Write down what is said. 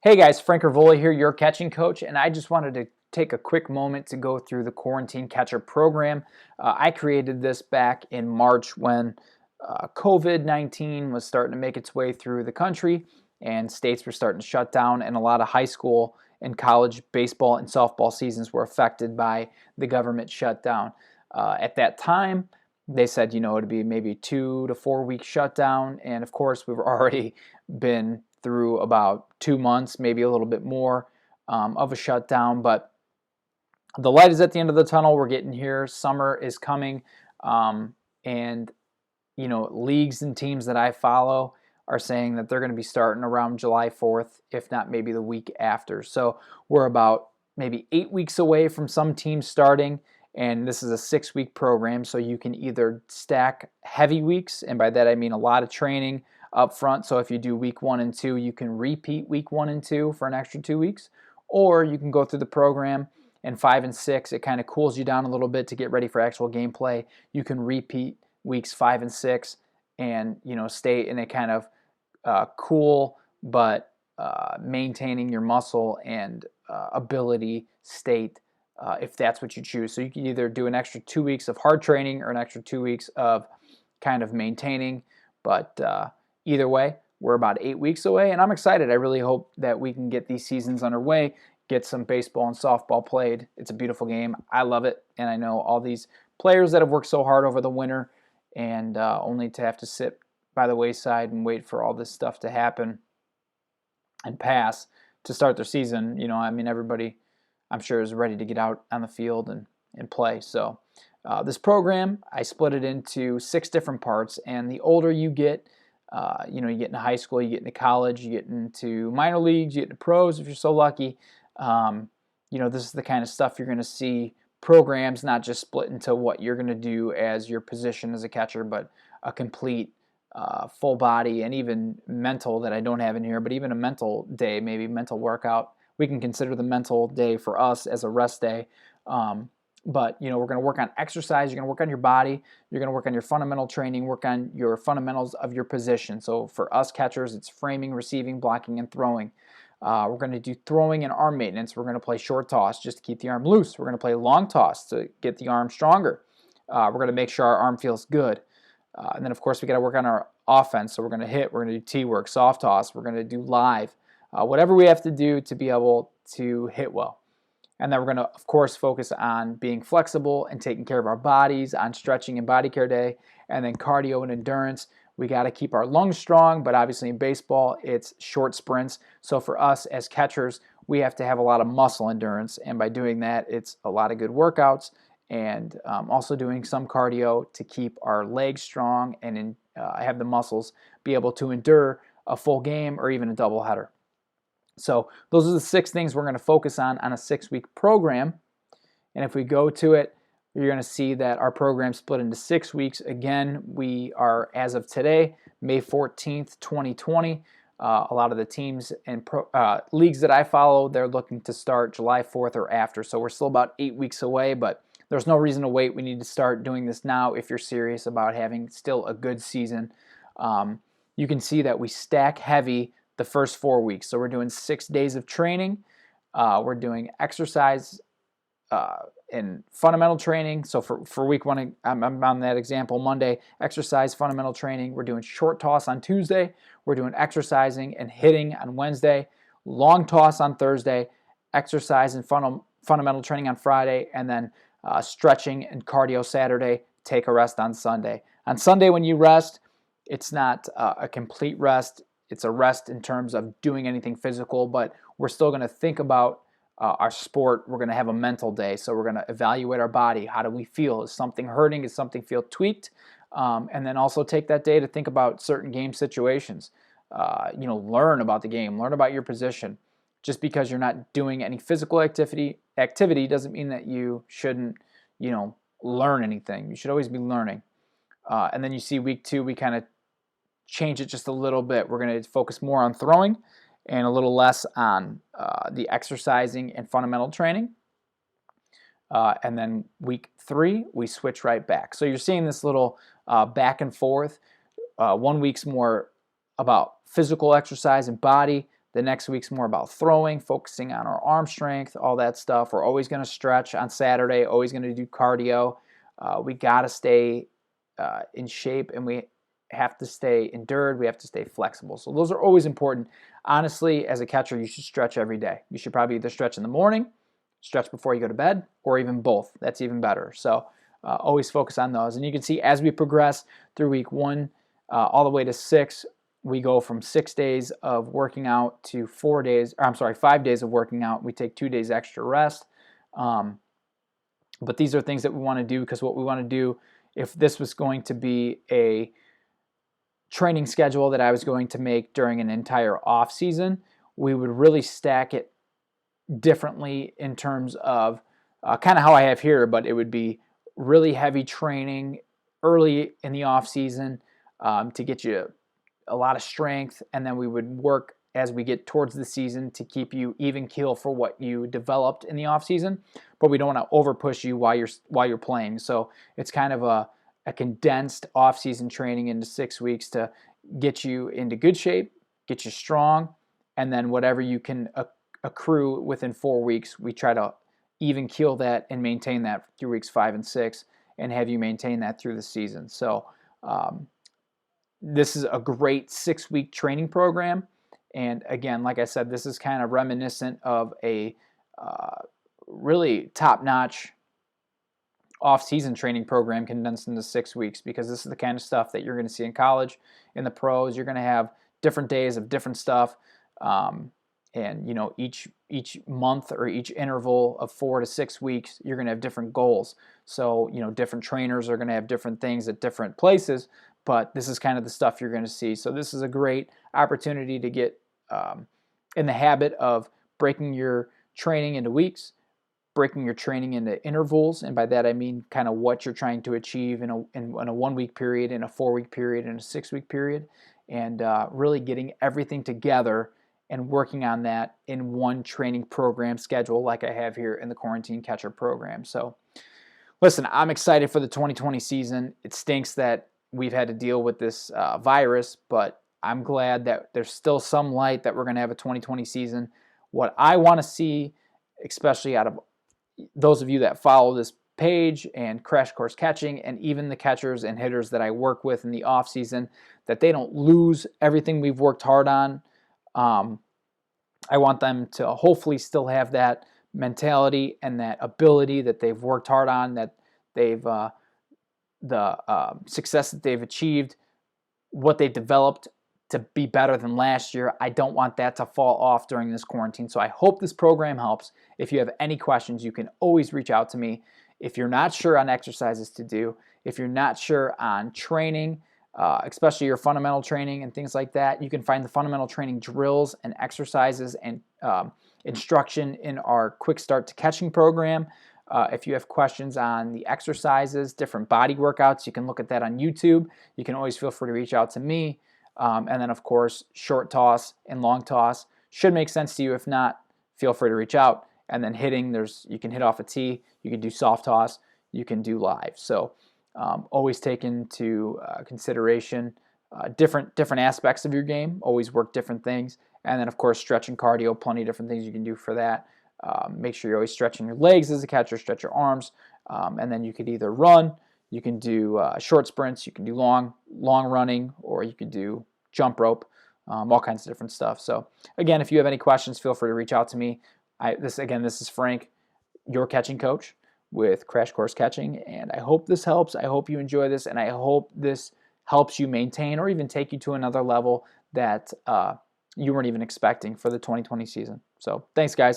Hey guys, Frank Ervola here, your catching coach, and I just wanted to take a quick moment to go through the quarantine catcher program. I created this back in March when COVID-19 was starting to make its way through the country and states were starting to shut down, and a lot of high school and college baseball and softball seasons were affected by the government shutdown. At that time, they said, it'd be maybe 2 to 4 week shutdown, and of course, we've already been through about 2 months, maybe a little bit more of a shutdown. But the light is at the end of the tunnel. We're getting here. Summer is coming. And, leagues and teams that I follow are saying that they're going to be starting around July 4th, if not maybe the week after. So we're about maybe 8 weeks away from some teams starting. And this is a 6-week program, so you can either stack heavy weeks, and by that I mean a lot of training up front. So if you do week 1 and 2, you can repeat week 1 and 2 for an extra 2 weeks, or you can go through the program and 5 and 6. It kind of cools you down a little bit to get ready for actual gameplay. You can repeat weeks 5 and 6 and stay in a kind of cool but maintaining your muscle and ability state if that's what you choose. So you can either do an extra 2 weeks of hard training or an extra 2 weeks of kind of maintaining. But either way, we're about 8 weeks away, and I'm excited. I really hope that we can get these seasons underway, get some baseball and softball played. It's a beautiful game. I love it, and I know all these players that have worked so hard over the winter and only to have to sit by the wayside and wait for all this stuff to happen and pass to start their season. Everybody, I'm sure, is ready to get out on the field and play. So this program, I split it into 6 different parts, and the older you get, you get into high school, you get into college, you get into minor leagues, you get into pros if you're so lucky. This is the kind of stuff you're going to see programs not just split into what you're going to do as your position as a catcher, but a complete full body and even mental that I don't have in here, but even a mental day, maybe mental workout. We can consider the mental day for us as a rest day. But we're going to work on exercise. You're going to work on your body. You're going to work on your fundamental training, work on your fundamentals of your position. So for us catchers, it's framing, receiving, blocking, and throwing. We're going to do throwing and arm maintenance. We're going to play short toss just to keep the arm loose. We're going to play long toss to get the arm stronger. We're going to make sure our arm feels good. And then, of course, we got to work on our offense. So we're going to hit. We're going to do T-work, soft toss. We're going to do live. Whatever we have to do to be able to hit well. And then we're going to, of course, focus on being flexible and taking care of our bodies, on stretching and body care day, and then cardio and endurance. We got to keep our lungs strong, but obviously in baseball, it's short sprints. So for us as catchers, we have to have a lot of muscle endurance, and by doing that, it's a lot of good workouts and also doing some cardio to keep our legs strong and have the muscles be able to endure a full game or even a doubleheader. So those are the 6 things we're going to focus on a 6-week program. And if we go to it, you're going to see that our program split into 6 weeks. Again, we are, as of today, May 14th, 2020. A lot of the teams and leagues that I follow, they're looking to start July 4th or after. So we're still about 8 weeks away, but there's no reason to wait. We need to start doing this now if you're serious about having still a good season. You can see that we stack heavy the first 4 weeks. So we're doing 6 days of training. We're doing exercise and fundamental training. So for week 1, I'm on that example, Monday, exercise, fundamental training. We're doing short toss on Tuesday. We're doing exercising and hitting on Wednesday, long toss on Thursday, exercise and fundamental training on Friday, and then stretching and cardio Saturday, take a rest on Sunday. On Sunday when you rest, it's not a complete rest. It's a rest in terms of doing anything physical, but we're still going to think about our sport. We're going to have a mental day, so we're going to evaluate our body. How do we feel? Is something hurting? Is something feel tweaked? And then also take that day to think about certain game situations. Learn about the game. Learn about your position. Just because you're not doing any physical activity doesn't mean that you shouldn't, learn anything. You should always be learning. And then you see week 2, we kind of change it just a little bit. We're going to focus more on throwing and a little less on the exercising and fundamental training. And then week 3, we switch right back. So you're seeing this little back and forth. 1 week's more about physical exercise and body. The next week's more about throwing, focusing on our arm strength, all that stuff. We're always going to stretch on Saturday, always going to do cardio. We got to stay in shape, and we have to stay endured. We have to stay flexible. So those are always important. Honestly, as a catcher, you should stretch every day. You should probably either stretch in the morning, stretch before you go to bed, or even both. That's even better. So always focus on those. And you can see as we progress through week 1 all the way to 6, we go from 6 days of working out to 5 days of working out. We take 2 days extra rest. But these are things that we want to do, because what we want to do, if this was going to be a training schedule that I was going to make during an entire off season, we would really stack it differently in terms of kind of how I have here, but it would be really heavy training early in the off season to get you a lot of strength, and then we would work as we get towards the season to keep you even keel for what you developed in the off season, but we don't want to over push you while you're playing. So it's kind of a condensed off season training into 6 weeks to get you into good shape, get you strong, and then whatever you can accrue within 4 weeks, we try to even keel that and maintain that through weeks 5 and 6, and have you maintain that through the season. So this is a great 6-week training program. And again, like I said, this is kind of reminiscent of a really top-notch off-season training program condensed into 6 weeks, because this is the kind of stuff that you're going to see in college, in the pros. You're going to have different days of different stuff, and each month or each interval of 4 to 6 weeks, you're going to have different goals. So different trainers are going to have different things at different places, but this is kind of the stuff you're going to see. So this is a great opportunity to get in the habit of breaking your training into weeks, breaking your training into intervals, and by that I mean kind of what you're trying to achieve in a 1 week period, in a 4 week period, in a 6 week period, and really getting everything together and working on that in one training program schedule like I have here in the Quarantine Catcher program. So listen, I'm excited for the 2020 season. It stinks that we've had to deal with this virus, but I'm glad that there's still some light that we're going to have a 2020 season. What I want to see, especially out of those of you that follow this page and Crash Course Catching, and even the catchers and hitters that I work with in the off season, that they don't lose everything we've worked hard on. I want them to hopefully still have that mentality and that ability that they've worked hard on, that they've the success that they've achieved, what they developed to be better than last year. I don't want that to fall off during this quarantine. So I hope this program helps. If you have any questions, you can always reach out to me. If you're not sure on exercises to do, if you're not sure on training, especially your fundamental training and things like that, you can find the fundamental training drills and exercises and instruction in our Quick Start to Catching program. If you have questions on the exercises, different body workouts, you can look at that on YouTube. You can always feel free to reach out to me. And then, of course, short toss and long toss should make sense to you. If not, feel free to reach out. And then hitting, you can hit off a tee, you can do soft toss, you can do live. So always take into consideration different aspects of your game. Always work different things. And then, of course, stretch and cardio, plenty of different things you can do for that. Make sure you're always stretching your legs as a catcher, stretch your arms, and then you could either run, you can do short sprints, you can do long running, or you could do jump rope, all kinds of different stuff. So again, if you have any questions, feel free to reach out to me. This is Frank, your catching coach with Crash Course Catching, and I hope this helps. I hope you enjoy this, and I hope this helps you maintain or even take you to another level that you weren't even expecting for the 2020 season. So thanks, guys.